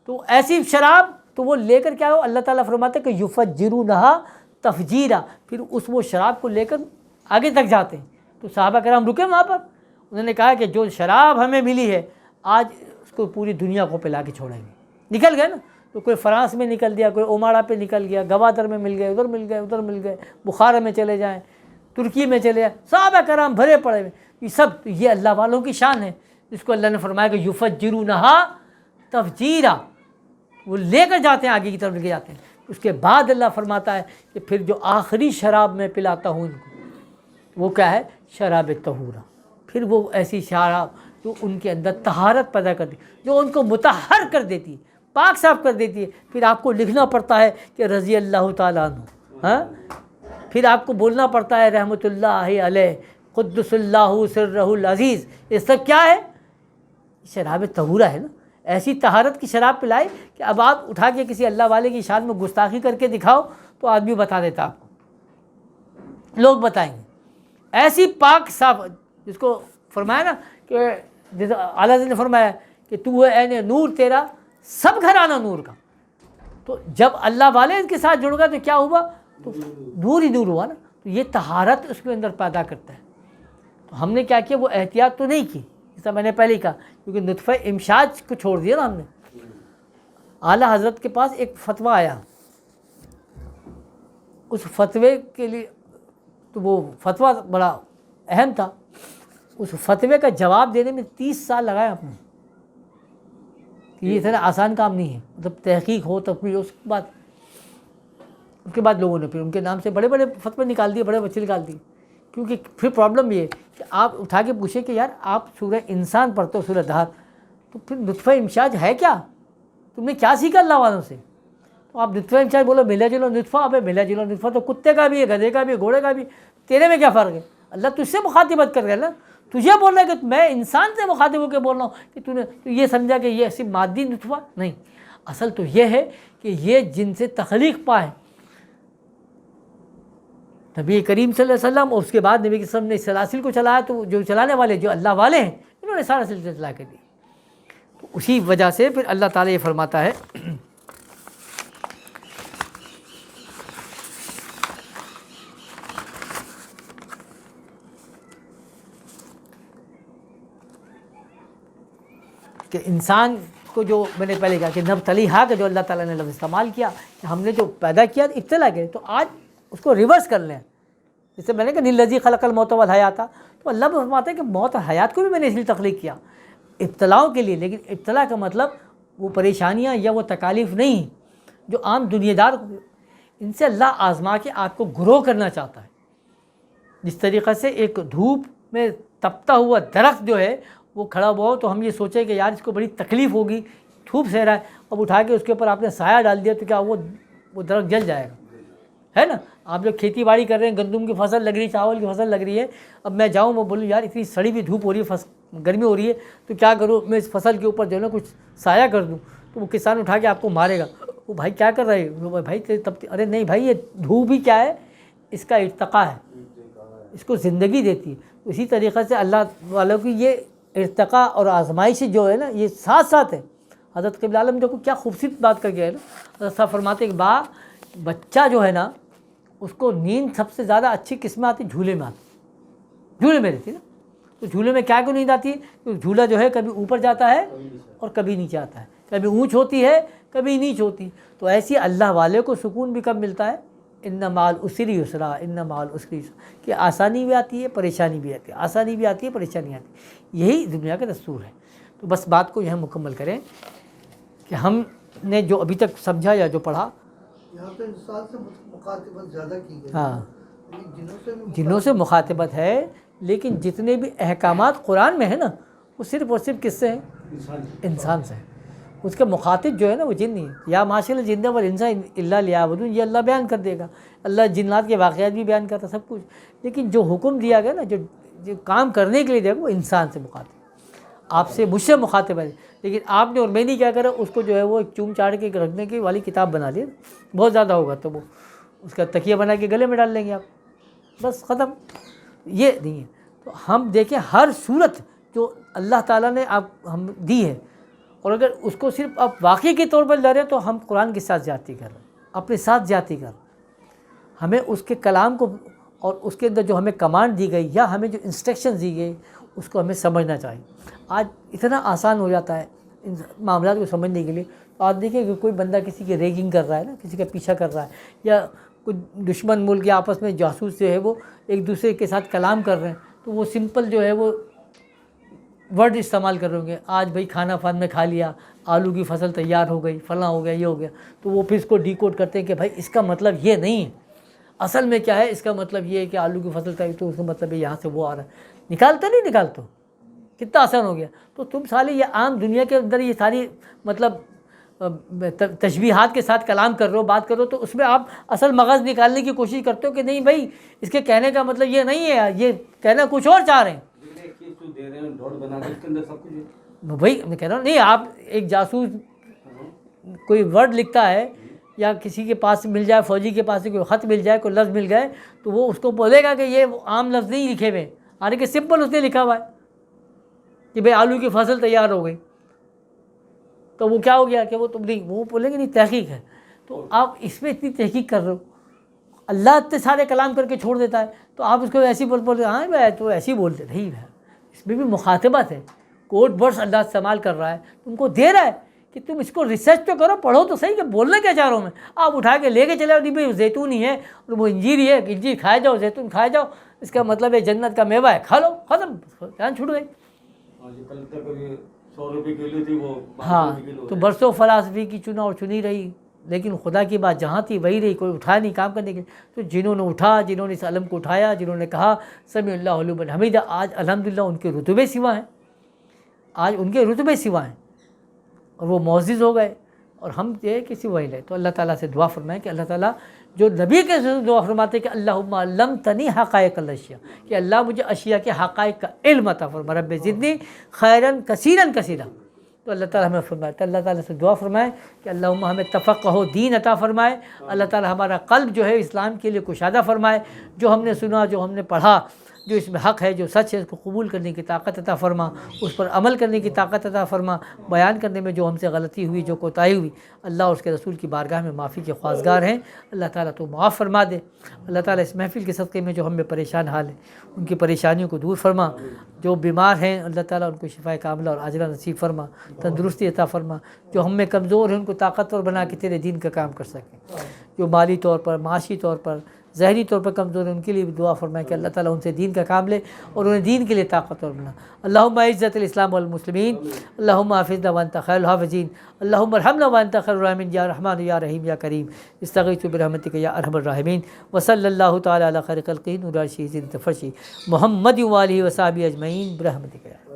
تو ایسی شراب تو وہ لے کر کیا ہو، اللہ تعالیٰ فرماتے ہیں کہ یفجرونہا تفجیرا، پھر وہ شراب کو لے کر آگے تک جاتے ہیں۔ تو صحابہ کرام رکے وہاں پر، انہوں نے کہا کہ جو شراب ہمیں ملی ہے آج اس کو پوری دنیا کو پلا کے چھوڑیں گے۔ نکل گئے نا، تو کوئی فرانس میں نکل دیا، کوئی اوماڑا پہ نکل گیا، گوادر میں مل گئے، ادھر مل گئے، ادھر مل گئے، بخارا میں چلے جائیں، ترکی میں چلے جائیں، صحابہ کرام بھرے پڑے ہوئے۔ یہ سب یہ اللہ والوں کی شان ہے، جس کو اللہ نے فرمایا کہ یفجرونہا تفجیرا، وہ لے کر جاتے ہیں، آگے کی طرف لے کے جاتے ہیں۔ اس کے بعد اللہ فرماتا ہے کہ پھر جو آخری شراب میں پلاتا ہوں ان کو، وہ کیا ہے؟ شراب طہورہ، پھر وہ ایسی شراب جو ان کے اندر طہارت پیدا کرتی، جو ان کو مطہر کر دیتی ہے، پاک صاف کر دیتی ہے۔ پھر آپ کو لکھنا پڑتا ہے کہ رضی اللہ تعالیٰ عنہ، ہاں، پھر آپ کو بولنا پڑتا ہے رحمۃ اللہ علیہ، قدس اللہ سرہ العزیز۔ یہ سب کیا ہے؟ شراب طہورہ ہے نا، ایسی طہارت کی شراب پلائی کہ اب آپ اٹھا کے کسی اللہ والے کی شان میں گستاخی کر کے دکھاؤ تو آدمی بتا دیتا آپ کو، لوگ بتائیں گے۔ ایسی پاک صاف، جس کو فرمایا نا کہ اعلیٰ حضرت نے فرمایا کہ تو ہے عین نور، تیرا سب گھرانہ نور کا۔ تو جب اللہ والے ان کے ساتھ جڑ گا تو کیا ہوا؟ تو نور ہی نور ہوا نا۔ تو یہ طہارت اس کے اندر پیدا کرتا ہے۔ تو ہم نے کیا کیا؟ وہ احتیاط تو نہیں کی، جیسا میں نے پہلے کہا، کیونکہ نطفہ امشاج کو چھوڑ دیا نا ہم نے۔ اعلیٰ حضرت کے پاس ایک فتویٰ آیا، اس فتوے کے لیے تو وہ فتویٰ بڑا اہم تھا، اس فتوے کا جواب دینے میں 30 سال لگائے آپ نے۔ یہ اتنا آسان کام نہیں ہے، مطلب تحقیق ہو تب بھی۔ اس کے بعد لوگوں نے پھر ان کے نام سے بڑے بڑے فتوے نکال دیے، بڑے بچے نکال دیے، کیونکہ پھر پرابلم یہ ہے کہ آپ اٹھا کے پوچھیں کہ یار آپ سورہ انسان پڑھتے ہو، سورہ دہر، تو پھر نطفہ امشاج ہے کیا؟ تم نے کیا سیکھا اللہ والوں سے؟ تو آپ نطفہ امشاج بولو، ملا جلا نطفہ، ابے ملا جلا نطفہ تو کتے کا بھی ہے، گدھے کا بھی ہے، گھوڑے کا بھی، تیرے میں کیا فرق ہے؟ اللہ تجھ سے مخاطبت کر رہا ہے نا، تجھے بول رہا ہے کہ میں انسان سے مخاطب ہو کے بول رہا ہوں کہ تو نے تو یہ سمجھا کہ یہ صرف مادی نطفہ نہیں، اصل تو یہ ہے کہ یہ جن سے تخلیق پائے نبی کریم صلی اللہ علیہ وسلم، اور اس کے بعد نبی کے وسلم نے اس سلاسل کو چلایا، تو جو چلانے والے جو اللہ والے ہیں انہوں نے سارا سلسلہ چلا کے دیا۔ تو اسی وجہ سے پھر اللہ تعالیٰ یہ فرماتا ہے کہ انسان کو، جو میں نے پہلے کہا کہ نبتلیہا کا جو اللہ تعالیٰ نے لفظ استعمال کیا کہ ہم نے جو پیدا کیا ابتلا کے، تو آج اس کو ریورس کر لیں۔ جیسے میں نے کہا الذی خلق الموت والحیات، تو اللہ فرماتا ہے کہ موت اور حیات کو بھی میں نے اس لیے تخلیق کیا ابتلاؤں کے لیے، لیکن ابتلا کا مطلب وہ پریشانیاں یا وہ تکالیف نہیں جو عام دنیا دار، ان سے اللہ آزما کے آپ کو گرو کرنا چاہتا ہے۔ جس طریقے سے ایک دھوپ میں تپتا ہوا درخت جو ہے وہ کھڑا ہوا ہو، تو ہم یہ سوچیں کہ یار اس کو بڑی تکلیف ہوگی، دھوپ سہ رہا ہے، اب اٹھا کے اس کے اوپر آپ نے سایہ ڈال دیا تو کیا وہ درخت جل جائے گا، ہے نا؟ آپ جب کھیتی باڑی کر رہے ہیں، گندم کی فصل لگ رہی ہے، چاول کی فصل لگ رہی ہے، اب میں جاؤں وہ بولوں یار اتنی سڑی ہوئی دھوپ ہو رہی ہے، گرمی ہو رہی ہے، تو کیا کروں میں اس فصل کے اوپر جو ہے نا کچھ سایہ کر دوں، تو وہ کسان اٹھا کے آپ کو مارے گا، وہ بھائی کیا کر رہے ہیں بھائی تب، ارے نہیں بھائی یہ دھوپ بھی کیا ہے، اس کا ارتقا ہے، اس کو زندگی دیتی ہے۔ اسی طریقے سے اللہ والوں کی یہ ارتقا اور آزمائش جو ہے نا یہ ساتھ ساتھ ہے۔ حضرت قبلہ عالم دیکھو کیا خوبصورت بات کر گیا ہے نا، حضرت صاحب فرماتے ہیں کہ بچہ جو ہے نا اس کو نیند سب سے زیادہ اچھی کس میں آتی؟ جھولے میں آتی، جھولے میں رہتی نا۔ تو جھولے میں کیا کیوں نیند آتی ہے؟ کیونکہ جھولا جو ہے کبھی اوپر جاتا ہے اور کبھی نیچے آتا ہے، کبھی اونچ ہوتی ہے کبھی نیچ ہوتی، تو ایسی اللہ والے کو سکون بھی کب ملتا ہے؟ ان مع العسر یسرا، ان مع العسر یسرا، کہ آسانی بھی آتی ہے پریشانی بھی آتی ہے، آسانی بھی آتی ہے پریشانی آتی ہے، یہی دنیا کا دستور ہے۔ تو بس بات کو یہاں مکمل کریں کہ ہم نے جو ابھی تک سمجھا یا جو پڑھا، یہاں تو انسان سے مخاطبت زیادہ کی گئی، ہاں لیکن جنوں سے مخاطبت ہے، لیکن جتنے بھی احکامات قرآن میں ہیں نا وہ صرف اور صرف کس سے ہیں؟ انسان سے ہیں۔ اس کا مخاطب جو ہے نا وہ جن نہیں ہے۔ یا معاشر الجن والانس الا لیعبدون، یہ اللہ بیان کر دے گا، اللہ جنات کے واقعات بھی بیان کرتا سب کچھ، لیکن جو حکم دیا گیا نا، جو کام کرنے کے لیے دیا گیا وہ انسان سے مخاطب۔ آپ سے مجھ سے مخاطب ہے، لیکن آپ نے اور میں نے کیا کرا، اس کو جو ہے وہ ایک چوم چاڑ کے رکھنے کی والی کتاب بنا لی، بہت زیادہ ہوگا تو وہ اس کا تکیہ بنا کے گلے میں ڈال لیں گے آپ، بس ختم۔ یہ نہیں ہے۔ تو ہم دیکھیں ہر صورت جو اللہ تعالیٰ نے آپ ہم دی ہے، اور اگر اس کو صرف آپ واقعی کے طور پر لے رہے ہیں تو ہم قرآن کے ساتھ زیادتی کر رہے ہیں، اپنے ساتھ زیادتی کر رہے ہیں۔ ہمیں اس کے کلام کو اور اس کے اندر جو ہمیں کمانڈ دی گئی یا ہمیں جو انسٹرکشن دی گئی اس کو ہمیں سمجھنا چاہیے۔ آج اتنا آسان ہو جاتا ہے ان معاملات کو سمجھنے کے لیے۔ تو آپ دیکھیں کہ کوئی بندہ کسی کی ریگنگ کر رہا ہے نا، کسی کا پیچھا کر رہا ہے، یا کوئی دشمن ملک یا آپس میں جاسوس جو ہے وہ ایک دوسرے کے ساتھ کلام کر رہے ہیں، تو وہ سمپل جو ہے وہ ورڈ استعمال کر رہے ہوں گے، آج بھائی کھانا فان میں کھا لیا، آلو کی فصل تیار ہو گئی، فلاں ہو گیا، یہ ہو گیا، تو وہ پھر اس کو ڈی کوڈ کرتے ہیں کہ بھائی اس کا مطلب یہ نہیں ہے، اصل میں کیا ہے، اس کا مطلب یہ ہے کہ آلو کی فصل تیار، تو اس کا مطلب ہے یہاں سے وہ آ رہا ہے، نکالتا نہیں نکالتا، کتنا آسان ہو گیا۔ تو تم سالے یہ عام دنیا کے اندر یہ ساری مطلب تشبیہات کے ساتھ کلام کر رہے ہو، بات کر رہے ہو، تو اس میں آپ اصل مغز نکالنے کی کوشش کرتے ہو کہ نہیں بھائی اس کے کہنے کا مطلب یہ نہیں ہے، یہ کہنا کچھ اور چاہ رہے ہیں۔ بھائی میں کہہ رہا ہوں نہیں، آپ ایک جاسوس کوئی ورڈ لکھتا ہے یا کسی کے پاس مل جائے، فوجی کے پاس سے کوئی خط مل جائے، کوئی لفظ مل گئے، تو وہ اس کو بولے گا کہ یہ عام لفظ نہیں لکھے ہوئے، حالانکہ سمپل اس نے لکھا ہوا ہے کہ بھائی آلو کی فصل تیار ہو گئی، تو وہ کیا ہو گیا کہ وہ تم نہیں، وہ بولیں گے نہیں تحقیق ہے۔ تو آپ اس میں اتنی تحقیق کر رہے ہو، اللہ اتنے سارے کلام کر کے چھوڑ دیتا ہے، تو آپ اس کو ایسی بول ہاں بھائی تو ایسی بولتے نہیں ہے، اس میں بھی مخاطبت ہے، کوڈ ورڈز اللہ استعمال کر رہا ہے، تم کو دے رہا ہے کہ تم اس کو ریسرچ تو کرو، پڑھو تو صحیح کہ بولنا کیا چاہ رہا ہوں میں، آپ اٹھا کے لے کے چلے نہیں بھائی زیتون ہی ہے اور وہ انجیر ہی ہے، انجیر کھائے جاؤ، زیتون کھائے جاؤ، اس کا مطلب ہے جنت کا میوہ ہے، کھا لو، ختم، جان چھوٹ گئی۔ ہاں تو برسوں فلاسفی کی چنا اور چنی رہی، لیکن خدا کی بات جہاں تھی وہی رہی، کوئی اٹھایا نہیں کام کرنے کے۔ تو جنہوں نے اٹھا، جنہوں نے اس علم کو اٹھایا، جنہوں نے کہا سمیع اللہ لمن حمیدہ، آج الحمدللہ ان کے رتبے سوا ہیں، آج ان کے رتبے سوا ہیں اور وہ معزز ہو گئے، اور ہم یہ کسی وہی لے۔ تو اللہ تعالیٰ سے دعا فرمائیں کہ اللہ تعالیٰ جو نبی کے دعا فرماتے کہ اللہم علمتنی حقائق الاشیاء، کہ اللہ مجھے اشیاء کے حقائق کا علم عطا فرما، رب زدنی خیراً کثیراً کثیرا۔ تو اللہ تعالیٰ ہمیں فرمائے، تو اللہ تعالیٰ سے دعا فرمائے کہ اللہم ہمیں تفقہ دین عطا فرمائے، اللہ تعالیٰ ہمارا قلب جو ہے اسلام کے لیے کشادہ فرمائے، جو ہم نے سنا، جو ہم نے پڑھا، جو اس میں حق ہے، جو سچ ہے، اس کو قبول کرنے کی طاقت عطا فرما، اس پر عمل کرنے کی طاقت عطا فرما، بیان کرنے میں جو ہم سے غلطی ہوئی، جو کوتاہی ہوئی، اللہ اور اس کے رسول کی بارگاہ میں معافی کے خواستگار ہیں، اللہ تعالیٰ تو معاف فرما دے۔ اللہ تعالیٰ اس محفل کے صدقے میں جو ہم میں پریشان حال ہیں ان کی پریشانیوں کو دور فرما، جو بیمار ہیں اللہ تعالیٰ ان کو شفائے کاملہ اور عاجلہ نصیب فرما، تندرستی عطا فرما، جو ہم میں کمزور ہیں ان کو طاقتور بنا کے تیرے دین کا کام کر سکیں، جو مالی طور پر، معاشی طور پر، ذہنی طور پر کمزور ہیں ان کے لیے بھی دعا فرمائے کہ اللہ تعالیٰ ان سے دین کا کام لے اور انہیں دین کے لیے طاقتور بنا۔ اللہم اعزت الاسلام والمسلمین، اللہم حافظنا وانت خیر الحافظین، اللہم ارحمنا وانت خیر الراحمین، یا رحمان یا رحیم یا کریم، استغیث برحمتک یا ارحم الراحمین، وصلی اللہ تعالیٰ علی خیر خلقہ نور الشیزین تفرشی محمد و آلہ و صحبہ اجمعین برحمتک یا